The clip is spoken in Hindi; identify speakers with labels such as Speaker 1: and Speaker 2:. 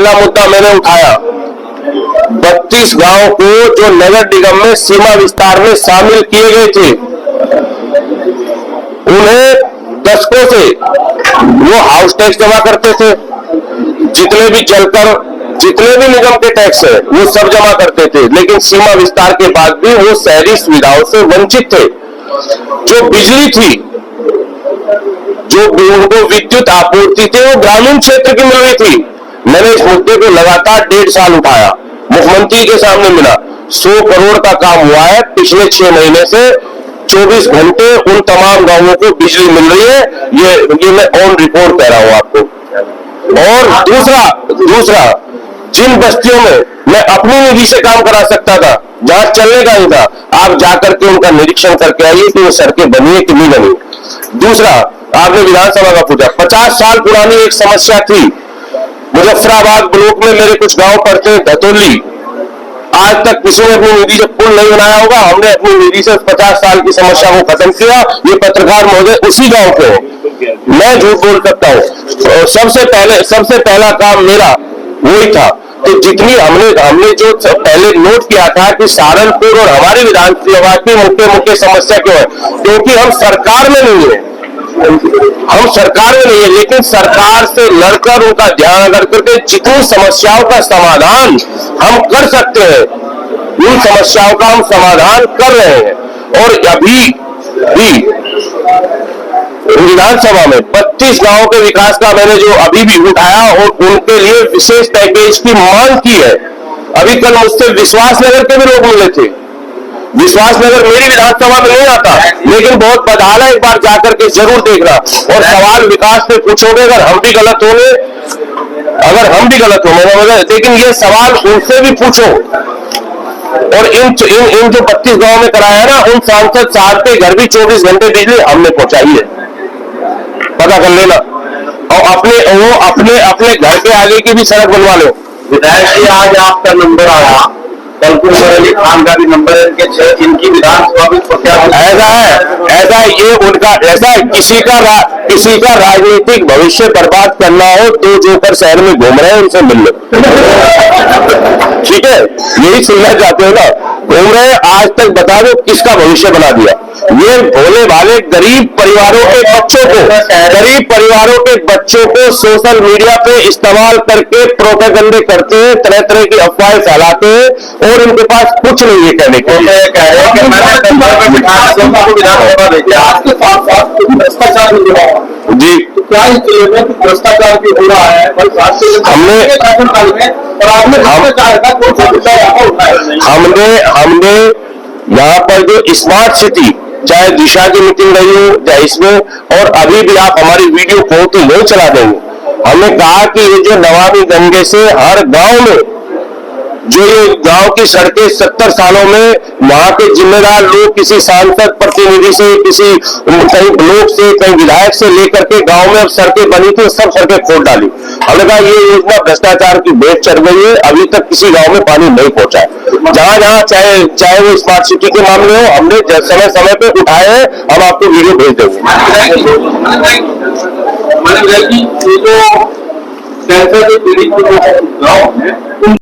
Speaker 1: पहला मुद्दा मैंने उठाया 32 गांव को जो नगर निगम में सीमा विस्तार में शामिल किए गए थे, उन्हें दशकों से वो हाउस टैक्स जमा करते थे, जितने भी जलकर जितने भी निगम के टैक्स है वो सब जमा करते थे, लेकिन सीमा विस्तार के बाद भी वो शहरी सुविधाओं से वंचित थे। जो बिजली थी, जो उनको विद्युत आपूर्ति थी, वो ग्रामीण क्षेत्र की मिल रही थी। मैंने इस मुद्दे को लगातार 1.5 साल उठाया, मुख्यमंत्री के सामने मिला। 100 करोड़ का काम हुआ है, पिछले 6 महीने से 24 घंटे उन तमाम गांवों को बिजली मिल रही है। ये मैं ऑन रिकॉर्ड कह रहा हूं आपको। और दूसरा जिन बस्तियों में मैं अपनी निधि से काम करा सकता था, जहां चलने का ही था, आप जाकर के उनका निरीक्षण करके आइए कि वो सड़कें बनी है कि नहीं बनी। दूसरा, आपने विधानसभा का पूछा, 50 साल पुरानी एक समस्या थी। मुजफ्फराबाद ब्लॉक में मेरे कुछ गांव पड़ते हैं, धतौली, आज तक किसी ने अपनी निधि से पुल नहीं बनाया होगा। हमने अपनी निधि से 50 साल की समस्या को खत्म किया। ये पत्रकार महोदय उसी गांव के हैं, मैं झूठ बोल सकता हूँ। सबसे पहला काम मेरा वही था। तो जितनी हमने जो पहले नोट किया था कि सहारनपुर और हमारी विधानसभा की मुख्य समस्या क्यों है, क्योंकि हम सरकार में नहीं है, लेकिन सरकार से लड़कर उनका ध्यान रखकर के जितनी समस्याओं का समाधान हम कर सकते हैं, उन समस्याओं का हम समाधान कर रहे हैं। और अभी भी विधानसभा में 32 गांवों के विकास का मैंने जो अभी भी उठाया और उनके लिए विशेष पैकेज की मांग की है। अभी कल मुझसे विश्वासनगर के भी लोग मिले थे। विश्वासनगर मेरी विधानसभा में नहीं आता, लेकिन बहुत बदहाल, एक बार जाकर के जरूर देखना। और सवाल विकास पे पूछोगे, अगर हम भी गलत होंगे, लेकिन ये सवाल उनसे भी पूछो। और इन जो 32 गांव में कराया है ना, उन सांसद साहब के घर भी 24 घंटे बिजली हमने पहुंचाई है, पता कर लेना। और अपने घर के आगे की भी सड़क बनवा लो।
Speaker 2: विधायक जी, आज आपका नंबर आया, कलपुर अली खान का भी नंबर है, इनकी विधानसभा में
Speaker 1: ऐसा है, ये उनका ऐसा है, किसी का राजनीतिक भविष्य बर्बाद करना हो तो जो पर शहर में घूम रहे हैं उनसे मिल लो, ठीक है? यही सुनना चाहते हो ना? घूम रहे, आज तक बता दो किसका भविष्य बना दिया। ये भोले भाले गरीब परिवारों के बच्चों को सोशल मीडिया पे इस्तेमाल करके प्रोपेगेंडे करते हैं, तरह तरह की अफवाहें फैलाते हैं और इनके पास कुछ नहीं है कहने के लिए। जी,
Speaker 2: क्या भ्रष्टाचार भी हो रहा है?
Speaker 1: हमने यहाँ पर जो स्मार्ट सिटी, चाहे दिशा की मीटिंग रही हो, चाहे इसमें, और अभी भी आप हमारी वीडियो को तो नहीं चला देंगे। हमने कहा कि ये जो नमामि गंगे से हर गांव में जो ये गांव की सड़कें 70 सालों में वहां के जिम्मेदार लोग, किसी सांसद प्रतिनिधि से, कहीं ब्लॉक से, कहीं विधायक से लेकर के गांव में अब सड़कें बनी थी, सब सड़कें खोद डाली। हमने कहा ये योजना भ्रष्टाचार की भेंट चढ़ गई है, अभी तक किसी गांव में पानी नहीं पहुंचा है। जहां चाहे वो स्मार्ट सिटी के मामले हो, हमने समय समय पे उठाए हैं, हम आपको वीडियो भेज देंगे।
Speaker 2: कैंसर के पीड़ित गाँव है